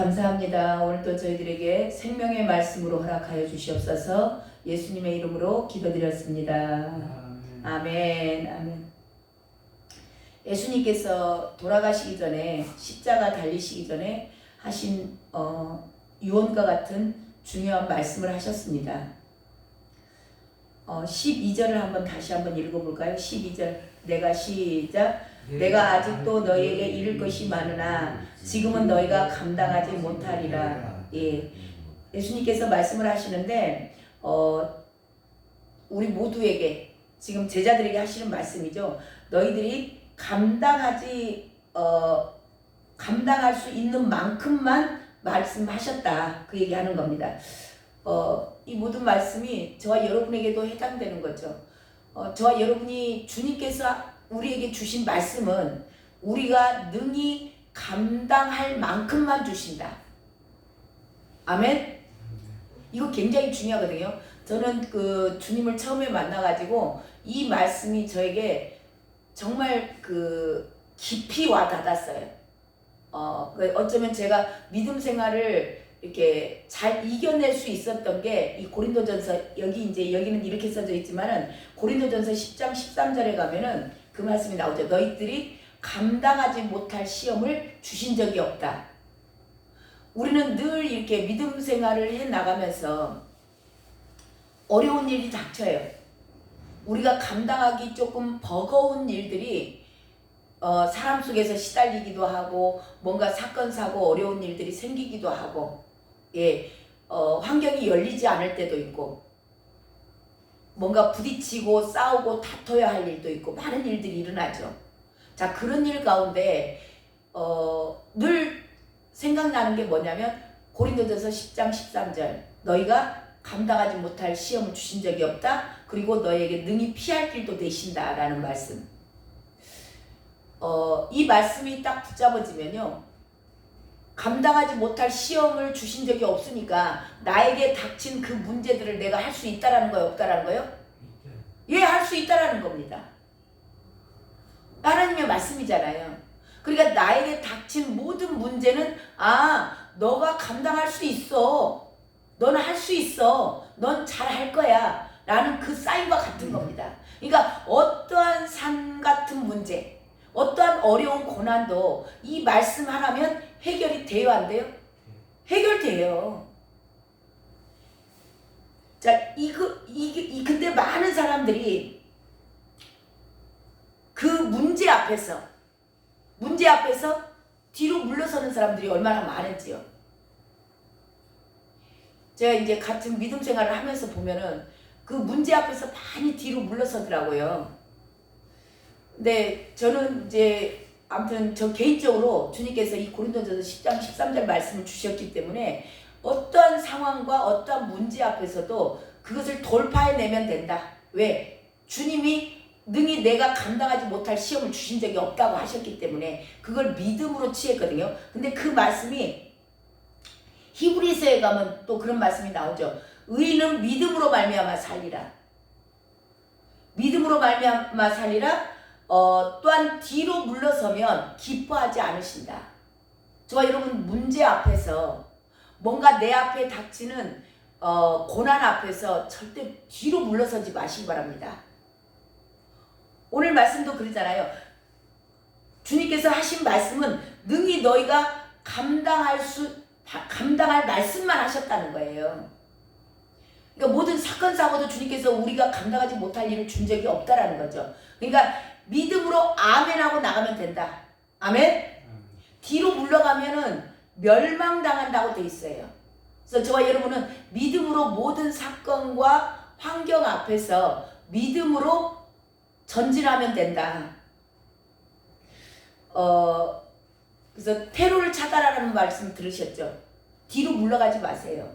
감사합니다. 오늘도 저희들에게 생명의 말씀으로 허락하여 주시옵소서. 예수님의 이름으로 기도드렸습니다. 아멘. 아멘. 예수님께서 돌아가시기 전에 십자가 달리시기 전에 하신 유언과 같은 중요한 말씀을 하셨습니다. 12절을 다시 한번 읽어볼까요? 12절 내가 시작. 내가 아직도 너희에게 이를 것이 많으나 지금은 너희가 감당하지 못하리라. 예. 예수님께서 말씀을 하시는데 우리 모두에게 지금 제자들에게 하시는 말씀이죠. 너희들이 감당할 수 있는 만큼만 말씀하셨다. 그 얘기하는 겁니다. 이 모든 말씀이 저와 여러분에게도 해당되는 거죠. 저와 여러분이 주님께서 우리에게 주신 말씀은 우리가 능히 감당할 만큼만 주신다. 아멘? 이거 굉장히 중요하거든요. 저는 그 주님을 처음에 만나가지고 이 말씀이 저에게 정말 깊이 와 닿았어요. 어쩌면 제가 믿음 생활을 이렇게 잘 이겨낼 수 있었던 게 이 고린도전서 여기는 이렇게 써져 있지만은 고린도전서 10장 13절에 가면은 그 말씀이 나오죠. 너희들이 감당하지 못할 시험을 주신 적이 없다. 우리는 늘 이렇게 믿음 생활을 해 나가면서 어려운 일이 닥쳐요. 우리가 감당하기 조금 버거운 일들이 사람 속에서 시달리기도 하고 뭔가 사건 사고 어려운 일들이 생기기도 하고 환경이 열리지 않을 때도 있고 뭔가 부딪히고 싸우고 다퉈야 할 일도 있고 많은 일들이 일어나죠. 자, 그런 일 가운데 늘 생각나는 게 뭐냐면 고린도전서 10장 13절 너희가 감당하지 못할 시험을 주신 적이 없다. 그리고 너희에게 능히 피할 길도 되신다 라는 말씀. 이 말씀이 딱 붙잡아지면요, 감당하지 못할 시험을 주신 적이 없으니까 나에게 닥친 그 문제들을 내가 할 수 있다라는 거예요, 없다라는 거예요? 예, 할 수 있다라는 겁니다. 하나님의 말씀이잖아요. 그러니까 나에게 닥친 모든 문제는 너가 감당할 수 있어. 너는 할 수 있어. 넌 잘 할 거야. 라는 그 사인과 같은 겁니다. 그러니까 어떠한 산 같은 문제, 어떠한 어려운 고난도 이 말씀 하나면 해결이 돼요, 안 돼요? 해결돼요. 자, 근데 많은 사람들이 그 문제 앞에서 뒤로 물러서는 사람들이 얼마나 많은지요. 제가 이제 같은 믿음 생활을 하면서 보면은 그 문제 앞에서 많이 뒤로 물러서더라고요. 근데 저는 이제 아무튼 저 개인적으로 주님께서 이 고린도전서 10장 13절 말씀을 주셨기 때문에 어떠한 상황과 어떠한 문제 앞에서도 그것을 돌파해내면 된다. 왜? 주님이 능히 내가 감당하지 못할 시험을 주신 적이 없다고 하셨기 때문에 그걸 믿음으로 취했거든요. 근데 그 말씀이 히브리서에 가면 또 그런 말씀이 나오죠. 의인은 믿음으로 말미암아 살리라. 믿음으로 말미암아 살리라. 또한 뒤로 물러서면 기뻐하지 않으신다. 저와 여러분 문제 앞에서 뭔가 내 앞에 닥치는 고난 앞에서 절대 뒤로 물러서지 마시기 바랍니다. 오늘 말씀도 그러잖아요. 주님께서 하신 말씀은 능히 너희가 감당할 말씀만 하셨다는 거예요. 그러니까 모든 사건 사고도 주님께서 우리가 감당하지 못할 일을 준 적이 없다라는 거죠. 그러니까 믿음으로 아멘하고 나가면 된다. 아멘? 뒤로 물러가면은 멸망당한다고 돼 있어요. 그래서 저와 여러분은 믿음으로 모든 사건과 환경 앞에서 믿음으로 전진하면 된다. 그래서 테러를 차단하라는 말씀 들으셨죠? 뒤로 물러가지 마세요.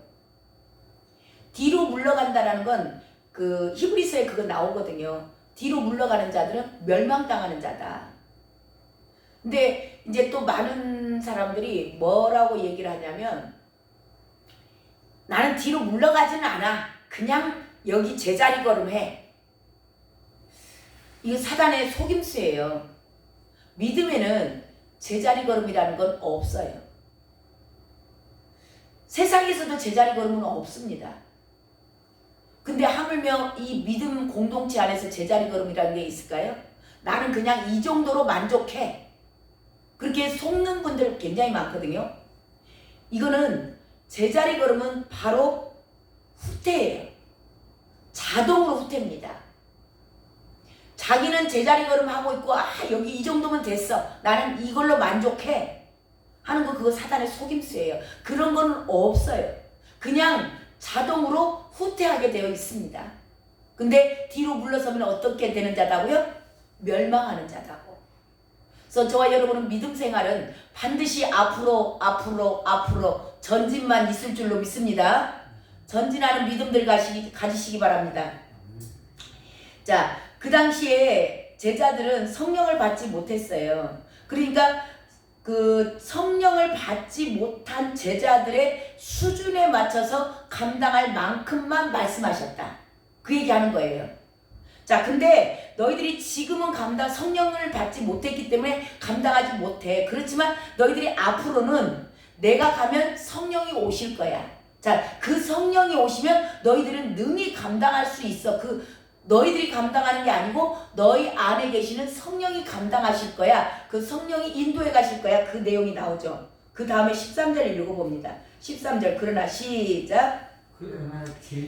뒤로 물러간다라는 건 그 히브리서에 그거 나오거든요. 뒤로 물러가는 자들은 멸망당하는 자다. 근데 이제 또 많은 사람들이 뭐라고 얘기를 하냐면 나는 뒤로 물러가지는 않아. 그냥 여기 제자리 걸음해. 이거 사단의 속임수예요. 믿음에는 제자리 걸음이라는 건 없어요. 세상에서도 제자리 걸음은 없습니다. 근데 하물며 이 믿음 공동체 안에서 제자리 걸음이라는 게 있을까요? 나는 그냥 이 정도로 만족해. 그렇게 속는 분들 굉장히 많거든요. 이거는 제자리 걸음은 바로 후퇴예요. 자동으로 후퇴입니다. 자기는 제자리 걸음 하고 있고 여기 이 정도면 됐어. 나는 이걸로 만족해. 하는 거 그거 사단의 속임수예요. 그런 건 없어요. 그냥 자동으로 후퇴하게 되어 있습니다. 근데 뒤로 물러서면 어떻게 되는 자다고요? 멸망하는 자다고. 그래서 저와 여러분은 믿음 생활은 반드시 앞으로 전진만 있을 줄로 믿습니다. 전진하는 믿음들 가지시기 바랍니다. 자, 그 당시에 제자들은 성령을 받지 못했어요. 그러니까 그 성령을 받지 못한 제자들의 수준에 맞춰서 감당할 만큼만 말씀하셨다. 그 얘기하는 거예요. 자, 근데 너희들이 지금은 성령을 받지 못했기 때문에 감당하지 못해. 그렇지만 너희들이 앞으로는 내가 가면 성령이 오실 거야. 자, 그 성령이 오시면 너희들은 능히 감당할 수 있어. 너희들이 감당하는 게 아니고 너희 안에 계시는 성령이 감당하실 거야. 그 성령이 인도해 가실 거야. 그 내용이 나오죠. 그 다음에 13절을 읽어봅니다. 13절 그러나 시작.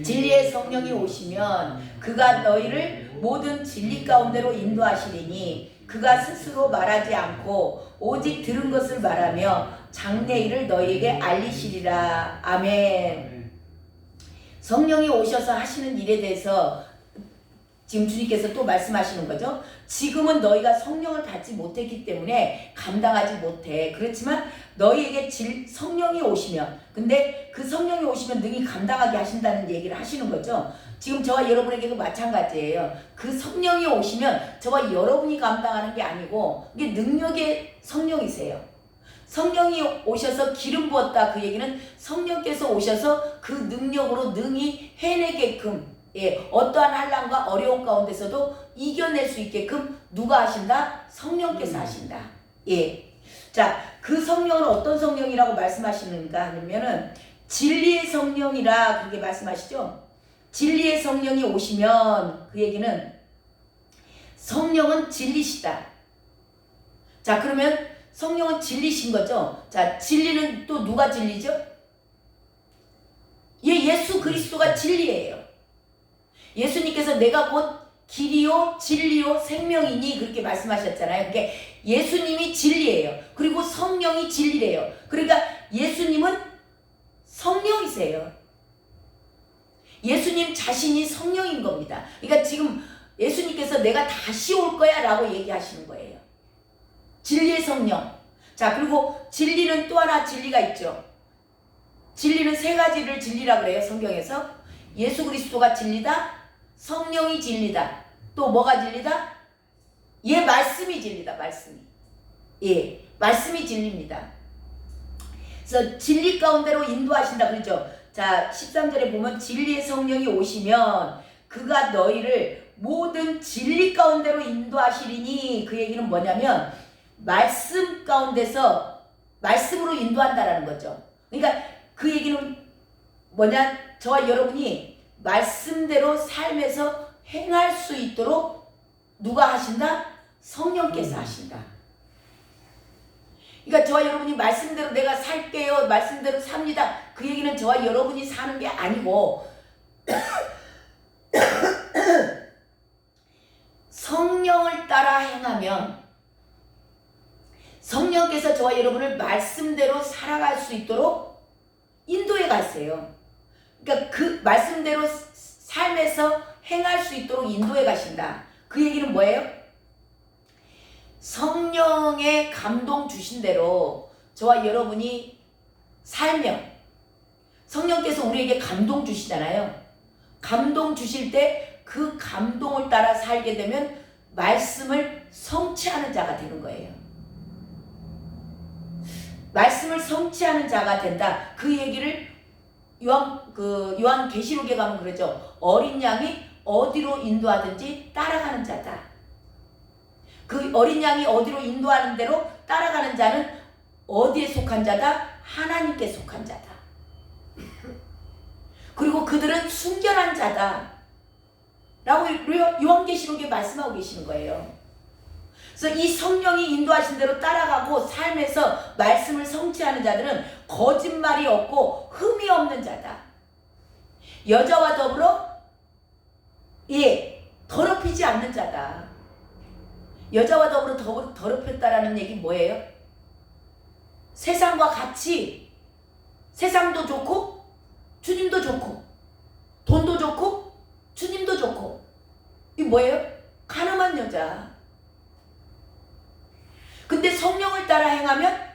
진리의 성령이 오시면 그가 너희를 모든 진리 가운데로 인도하시리니 그가 스스로 말하지 않고 오직 들은 것을 말하며 장래일을 너희에게 알리시리라. 아멘. 성령이 오셔서 하시는 일에 대해서 지금 주님께서 또 말씀하시는 거죠. 지금은 너희가 성령을 받지 못했기 때문에 감당하지 못해. 그렇지만 너희에게 성령이 오시면, 근데 그 성령이 오시면 능히 감당하게 하신다는 얘기를 하시는 거죠. 지금 저와 여러분에게도 마찬가지예요. 그 성령이 오시면 저와 여러분이 감당하는 게 아니고 이게 능력의 성령이세요. 성령이 오셔서 기름 부었다. 그 얘기는 성령께서 오셔서 그 능력으로 능히 해내게끔, 어떠한 한란과 어려운 가운데서도 이겨낼 수 있게끔 누가 하신다? 성령께서 하신다. 자, 그 성령은 어떤 성령이라고 말씀하시는가 하면은 진리의 성령이라 그렇게 말씀하시죠. 진리의 성령이 오시면 그 얘기는 성령은 진리시다. 자, 그러면 성령은 진리신 거죠. 자, 진리는 또 누가 진리죠? 예수 그리스도가 진리예요. 예수님께서 내가 곧 길이요 진리요 생명이니 그렇게 말씀하셨잖아요. 그러니까 예수님이 진리예요. 그리고 성령이 진리래요. 그러니까 예수님은 성령이세요. 예수님 자신이 성령인 겁니다. 그러니까 지금 예수님께서 내가 다시 올 거야 라고 얘기하시는 거예요. 진리의 성령. 자, 그리고 진리는 또 하나 진리가 있죠. 진리는 세 가지를 진리라 그래요. 성경에서. 예수 그리스도가 진리다. 성령이 진리다. 또 뭐가 진리다? 말씀이 진리다. 말씀이. 말씀이 진리입니다. 그래서 진리 가운데로 인도하신다 그러죠. 자, 13절에 보면 진리의 성령이 오시면 그가 너희를 모든 진리 가운데로 인도하시리니 그 얘기는 뭐냐면 말씀 가운데서 말씀으로 인도한다라는 거죠. 그러니까 그 얘기는 뭐냐? 저와 여러분이 말씀대로 삶에서 행할 수 있도록 누가 하신다? 성령께서 하신다. 그러니까 저와 여러분이 말씀대로 내가 살게요. 말씀대로 삽니다. 그 얘기는 저와 여러분이 사는 게 아니고 성령을 따라 행하면 성령께서 저와 여러분을 말씀대로 살아갈 수 있도록 인도해 가세요. 그러니까 그 말씀대로 삶에서 행할 수 있도록 인도해 가신다. 그 얘기는 뭐예요? 성령의 감동 주신 대로 저와 여러분이 살면 성령께서 우리에게 감동 주시잖아요. 감동 주실 때 그 감동을 따라 살게 되면 말씀을 성취하는 자가 되는 거예요. 말씀을 성취하는 자가 된다. 그 얘기를 요한계시록에 가면 그러죠. 어린 양이 어디로 인도하든지 따라가는 자다. 그 어린 양이 어디로 인도하는 대로 따라가는 자는 어디에 속한 자다? 하나님께 속한 자다. 그리고 그들은 순결한 자다 라고 요한계시록에 말씀하고 계시는 거예요. 그래서 이 성령이 인도하신 대로 따라가고 삶에서 말씀을 성취하는 자들은 거짓말이 없고 흠이 없는 자다. 여자와 더불어 더럽히지 않는 자다. 여자와 더불어 더럽혔다라는 얘기 뭐예요? 세상과 같이 세상도 좋고 주님도 좋고 돈도 좋고 주님도 좋고 이 뭐예요? 가늠한 여자. 근데 성령을 따라 행하면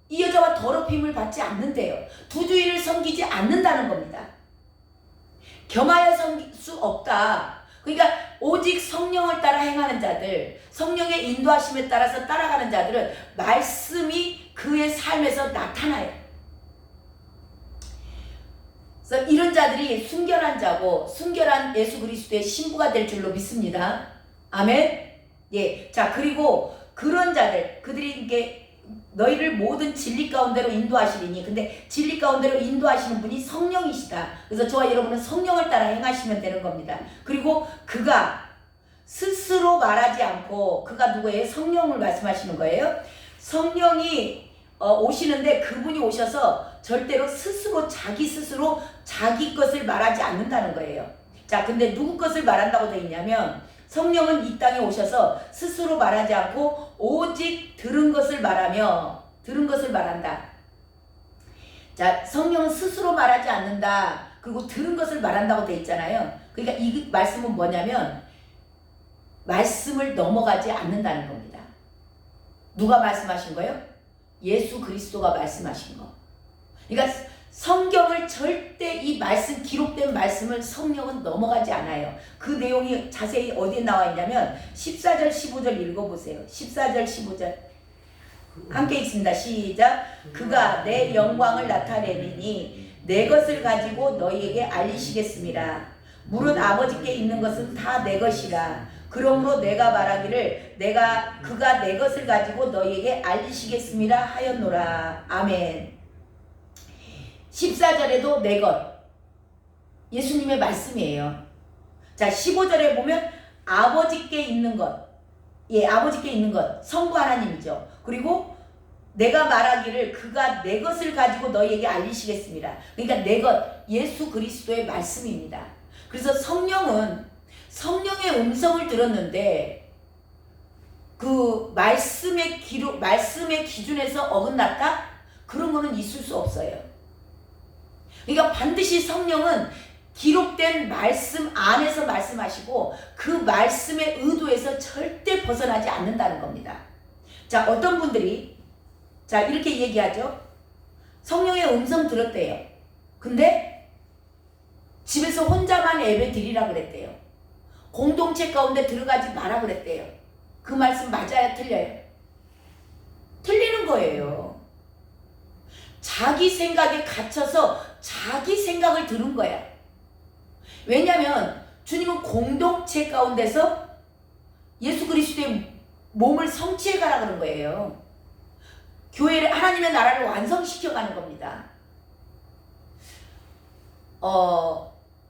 이 여자와 더럽힘을 받지 않는데요. 두 주인을 섬기지 않는다는 겁니다. 겸하여 섬길 수 없다. 그러니까 오직 성령을 따라 행하는 자들, 성령의 인도하심에 따라서 따라가는 자들은 말씀이 그의 삶에서 나타나요. 그래서 이런 자들이 순결한 자고 순결한 예수 그리스도의 신부가 될 줄로 믿습니다. 아멘. 예. 자, 그리고 그런 자들, 그들이 이게 너희를 모든 진리 가운데로 인도하시리니, 근데 진리 가운데로 인도하시는 분이 성령이시다. 그래서 저와 여러분은 성령을 따라 행하시면 되는 겁니다. 그리고 그가 스스로 말하지 않고, 그가 누구예요? 성령을 말씀하시는 거예요. 성령이 오시는데 그분이 오셔서 절대로 자기 스스로 자기 것을 말하지 않는다는 거예요. 자, 근데 누구 것을 말한다고 되어 있냐면 성령은 이 땅에 오셔서 스스로 말하지 않고 오직 들은 것을 말하며 들은 것을 말한다. 자, 성령은 스스로 말하지 않는다. 그리고 들은 것을 말한다고 되어 있잖아요. 그러니까 이 말씀은 뭐냐면 말씀을 넘어가지 않는다는 겁니다. 누가 말씀하신 거예요? 예수 그리스도가 말씀하신 거. 그러니까 성경을 절대 이 말씀, 기록된 말씀을 성령은 넘어가지 않아요. 그 내용이 자세히 어디에 나와 있냐면 14절 15절 읽어보세요. 14절 15절 함께 읽습니다. 시작. 그가 내 영광을 나타내리니 내 것을 가지고 너희에게 알리시겠습니다. 물은 아버지께 있는 것은 다 내 것이라. 그러므로 내가 말하기를 그가 내 것을 가지고 너희에게 알리시겠습니다 하였노라. 아멘. 14절에도 내 것, 예수님의 말씀이에요. 자, 15절에 보면 아버지께 있는 것, 아버지께 있는 것, 성부 하나님이죠. 그리고 내가 말하기를 그가 내 것을 가지고 너희에게 알리시겠습니다. 그러니까 내 것, 예수 그리스도의 말씀입니다. 그래서 성령은 성령의 음성을 들었는데 그 말씀의 기준에서 어긋났다? 그런 거는 있을 수 없어요. 그러니까 반드시 성령은 기록된 말씀 안에서 말씀하시고 그 말씀의 의도에서 절대 벗어나지 않는다는 겁니다. 자, 어떤 분들이 이렇게 얘기하죠. 성령의 음성 들었대요. 근데 집에서 혼자만 예배 드리라 그랬대요. 공동체 가운데 들어가지 마라 그랬대요. 그 말씀 맞아요? 틀려요? 틀리는 거예요. 자기 생각에 갇혀서 자기 생각을 들은 거야. 왜냐하면 주님은 공동체 가운데서 예수 그리스도의 몸을 성취해 가라 그런 거예요. 교회를, 하나님의 나라를 완성시켜 가는 겁니다.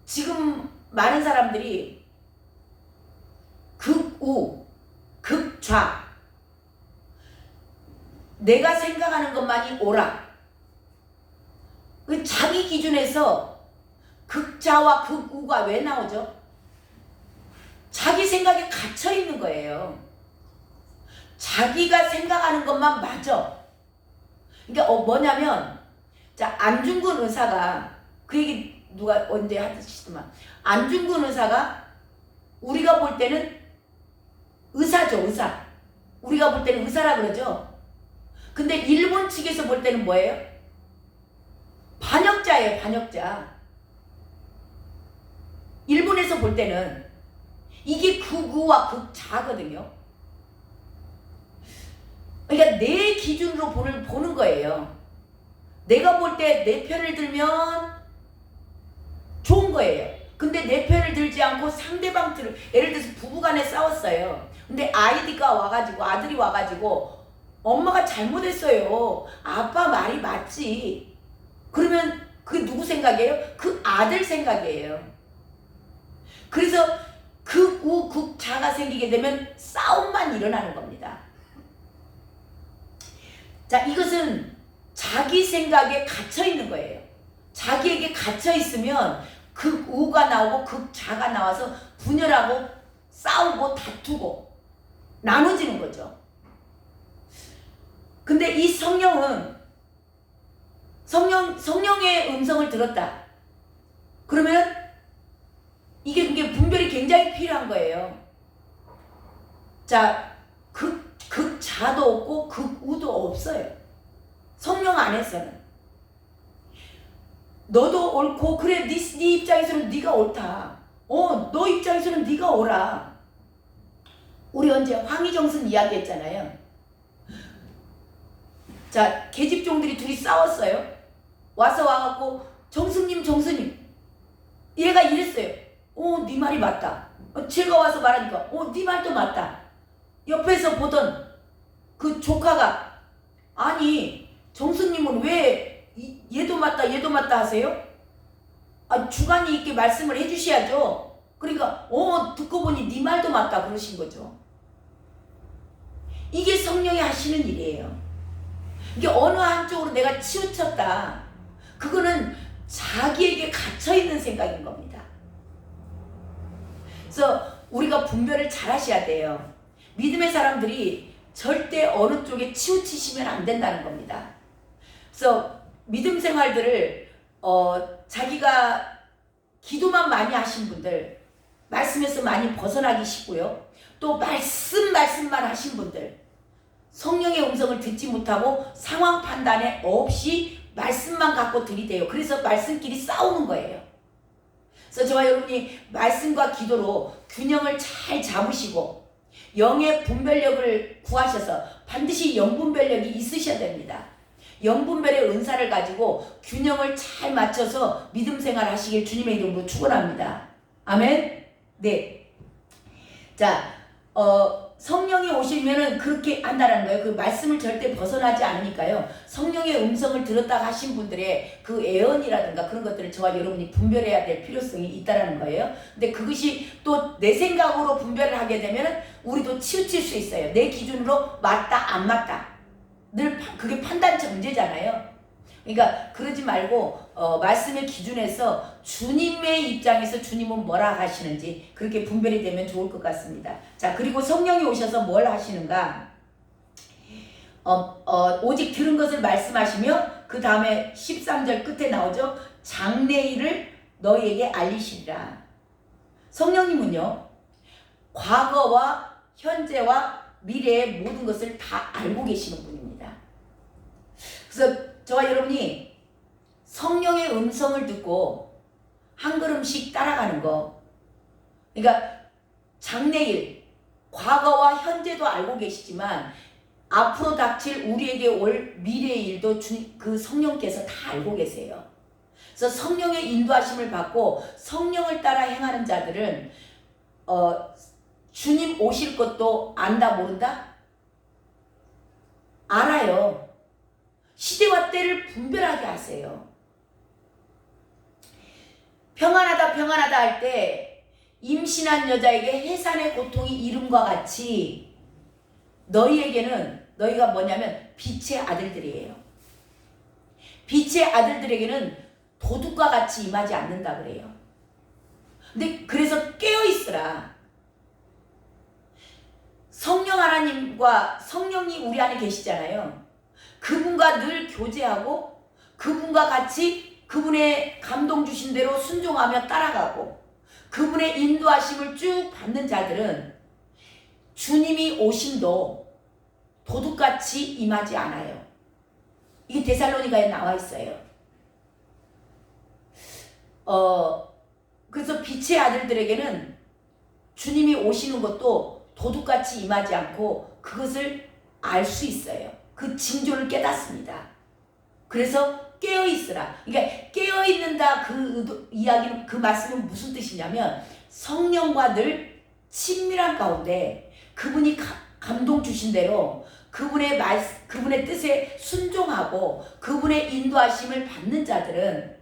지금 많은 사람들이 극우, 극좌, 내가 생각하는 것만이 옳아. 자기 기준에서 극좌와 극우가 왜 나오죠? 자기 생각에 갇혀 있는 거예요. 자기가 생각하는 것만 맞아. 그러니까 뭐냐면, 자, 안중근 의사가, 그 얘기 누가 언제 하시더만, 안중근 의사가 우리가 볼 때는 의사죠, 의사. 우리가 볼 때는 의사라 그러죠. 근데 일본 측에서 볼 때는 뭐예요? 반역자예요, 반역자. 일본에서 볼 때는 이게 극우와 극좌거든요. 그러니까 내 기준으로 보는 거예요. 내가 볼 때 내 편을 들면 좋은 거예요. 근데 내 편을 들지 않고 상대방 예를 들어서 부부간에 싸웠어요. 근데 아들이 와가지고 엄마가 잘못했어요. 아빠 말이 맞지. 그러면 그 누구 생각이에요? 그 아들 생각이에요. 그래서 극우 극자가 생기게 되면 싸움만 일어나는 겁니다. 자, 이것은 자기 생각에 갇혀 있는 거예요. 자기에게 갇혀 있으면 극우가 나오고 극자가 나와서 분열하고 싸우고 다투고 나눠지는 거죠. 근데 이 성령은 성령의 음성을 들었다. 그러면 이게 분별이 굉장히 필요한 거예요. 자, 극자도 없고 극우도 없어요. 성령 안에서는. 너도 옳고 그래 네 입장에서는 네가 옳다. 너 입장에서는 네가 옳아. 우리 언제 황희정선 이야기했잖아요. 자, 계집종들이 둘이 싸웠어요. 와갖고 정수님 얘가 이랬어요. 네 말이 맞다. 제가 와서 말하니까 네 말도 맞다. 옆에서 보던 그 조카가 아니 정수님은 왜 얘도 맞다 하세요? 주관이 있게 말씀을 해주셔야죠. 그러니까 듣고 보니 네 말도 맞다 그러신 거죠. 이게 성령이 하시는 일이에요. 이게 어느 한쪽으로 내가 치우쳤다. 그거는 자기에게 갇혀있는 생각인 겁니다. 그래서 우리가 분별을 잘 하셔야 돼요. 믿음의 사람들이 절대 어느 쪽에 치우치시면 안 된다는 겁니다. 그래서 믿음 생활들을 자기가 기도만 많이 하신 분들, 말씀에서 많이 벗어나기 쉽고요. 또 말씀만 하신 분들, 성령의 음성을 듣지 못하고 상황 판단에 없이 말씀만 갖고 들이대요. 그래서 말씀끼리 싸우는 거예요. 그래서 저와 여러분이 말씀과 기도로 균형을 잘 잡으시고 영의 분별력을 구하셔서 반드시 영분별력이 있으셔야 됩니다. 영분별의 은사를 가지고 균형을 잘 맞춰서 믿음 생활 하시길 주님의 이름으로 축원합니다. 아멘. 네. 자, 성령이 오시면은 그렇게 한다는 거예요. 그 말씀을 절대 벗어나지 않으니까요. 성령의 음성을 들었다가 하신 분들의 그 애언이라든가 그런 것들을 저와 여러분이 분별해야 될 필요성이 있다라는 거예요. 근데 그것이 또 내 생각으로 분별을 하게 되면은 우리도 치우칠 수 있어요. 내 기준으로 맞다, 안 맞다. 늘 그게 판단적 문제잖아요. 그러니까 그러지 말고 말씀의 기준에서 주님의 입장에서 주님은 뭐라 하시는지 그렇게 분별이 되면 좋을 것 같습니다. 자, 그리고 성령이 오셔서 뭘 하시는가? 오직 들은 것을 말씀하시며 그 다음에 13절 끝에 나오죠. 장래일을 너희에게 알리시리라. 성령님은요, 과거와 현재와 미래의 모든 것을 다 알고 계시는 분입니다. 그래서 저와 여러분이 성령의 음성을 듣고 한 걸음씩 따라가는 거, 그러니까 장래일, 과거와 현재도 알고 계시지만 앞으로 닥칠 우리에게 올 미래의 일도 그 성령께서 다 알고 계세요. 그래서 성령의 인도하심을 받고 성령을 따라 행하는 자들은 주님 오실 것도 안다 모른다? 알아요. 시대와 때를 분별하게 하세요. 평안하다 할 때 임신한 여자에게 해산의 고통이 이름과 같이 너희가 뭐냐면 빛의 아들들이에요. 빛의 아들들에게는 도둑과 같이 임하지 않는다 그래요. 근데 그래서 깨어있으라. 성령 하나님과 성령이 우리 안에 계시잖아요. 그분과 늘 교제하고 그분과 같이 그분의 감동 주신 대로 순종하며 따라가고 그분의 인도하심을 쭉 받는 자들은 주님이 오심도 도둑같이 임하지 않아요. 이게 데살로니가에 나와 있어요. 그래서 빛의 아들들에게는 주님이 오시는 것도 도둑같이 임하지 않고 그것을 알 수 있어요. 그 징조를 깨닫습니다. 그래서 깨어있으라. 그러니까 깨어있는다 그 이야기는 그 말씀은 무슨 뜻이냐면 성령과 늘 친밀한 가운데 그분이 감동 주신 대로 그분의 뜻에 순종하고 그분의 인도하심을 받는 자들은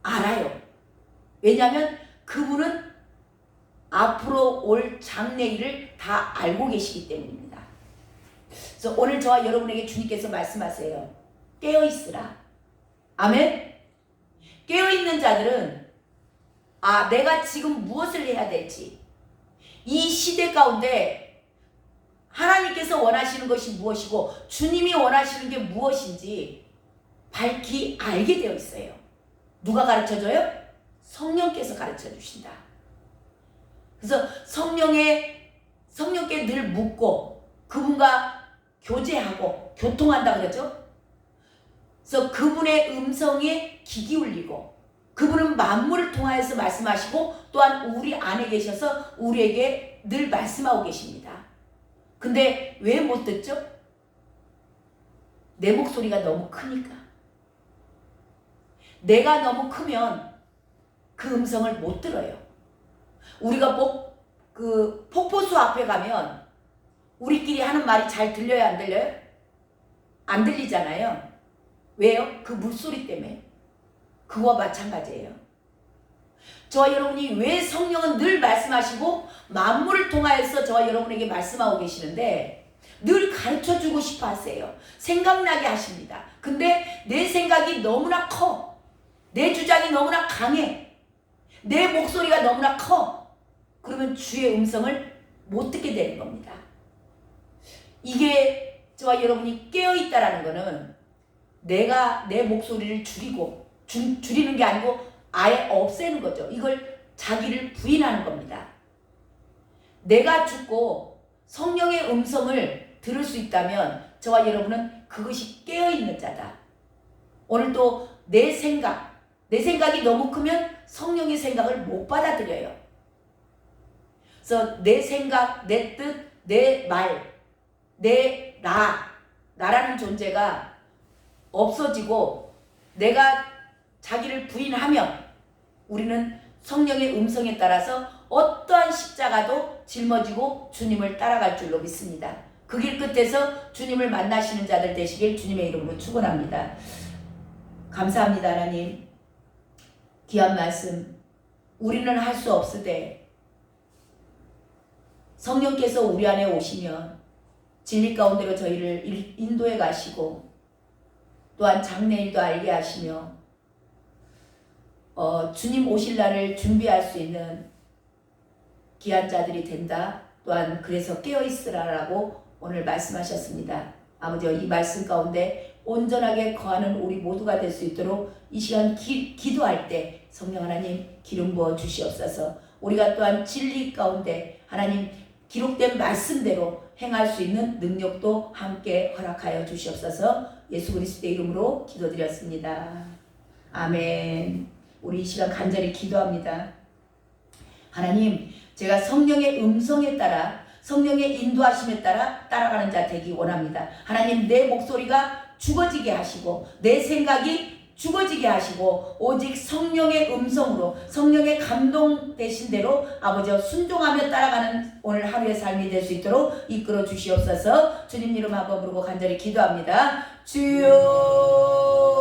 알아요. 왜냐하면 그분은 앞으로 올 장래일을 다 알고 계시기 때문입니다. 그래서 오늘 저와 여러분에게 주님께서 말씀하세요. 깨어있으라. 아멘. 깨어있는 자들은 내가 지금 무엇을 해야 될지, 이 시대 가운데 하나님께서 원하시는 것이 무엇이고 주님이 원하시는 게 무엇인지 밝히 알게 되어 있어요. 누가 가르쳐줘요? 성령께서 가르쳐 주신다. 그래서 성령께 늘 묻고 그분과 교제하고 교통한다 그러죠. 그래서 그분의 음성에 귀 기울이고 그분은 만물을 통하여서 말씀하시고 또한 우리 안에 계셔서 우리에게 늘 말씀하고 계십니다. 근데 왜 못 듣죠? 내 목소리가 너무 크니까. 내가 너무 크면 그 음성을 못 들어요. 우리가 폭포수 앞에 가면 우리끼리 하는 말이 잘 들려요, 안 들려요? 안 들리잖아요. 왜요? 그 물소리 때문에. 그와 마찬가지예요. 저와 여러분이 왜 성령은 늘 말씀하시고 만물을 통하여서 저와 여러분에게 말씀하고 계시는데 늘 가르쳐주고 싶어 하세요. 생각나게 하십니다. 근데 내 생각이 너무나 커. 내 주장이 너무나 강해. 내 목소리가 너무나 커. 그러면 주의 음성을 못 듣게 되는 겁니다. 이게 저와 여러분이 깨어있다라는 거는 내가 내 목소리를 줄이는 게 아니고 아예 없애는 거죠. 이걸 자기를 부인하는 겁니다. 내가 죽고 성령의 음성을 들을 수 있다면 저와 여러분은 그것이 깨어있는 자다. 오늘도 내 생각이 너무 크면 성령의 생각을 못 받아들여요. 그래서 내 생각, 내 뜻, 내 말, 나라는 존재가 없어지고 내가 자기를 부인하면 우리는 성령의 음성에 따라서 어떠한 십자가도 짊어지고 주님을 따라갈 줄로 믿습니다. 그 길 끝에서 주님을 만나시는 자들 되시길 주님의 이름으로 축원합니다. 감사합니다. 하나님, 귀한 말씀 우리는 할 수 없으되 성령께서 우리 안에 오시면 진리 가운데로 저희를 인도해 가시고 또한 장래일도 알게 하시며 주님 오실 날을 준비할 수 있는 귀한 자들이 된다. 또한 그래서 깨어있으라라고 오늘 말씀하셨습니다. 아버지, 이 말씀 가운데 온전하게 거하는 우리 모두가 될 수 있도록 이 시간 기도할 때 성령 하나님 기름 부어 주시옵소서. 우리가 또한 진리 가운데 하나님 기록된 말씀대로 행할 수 있는 능력도 함께 허락하여 주시옵소서. 예수 그리스도의 이름으로 기도드렸습니다. 아멘. 우리 이 시간 간절히 기도합니다. 하나님, 제가 성령의 음성에 따라 성령의 인도하심에 따라 따라가는 자 되기 원합니다. 하나님, 내 목소리가 죽어지게 하시고 내 생각이 죽어지게 하시고 오직 성령의 음성으로 성령의 감동 되신 대로 아버지와 순종하며 따라가는 오늘 하루의 삶이 될 수 있도록 이끌어 주시옵소서. 주님 이름 한번 부르고 간절히 기도합니다. 주여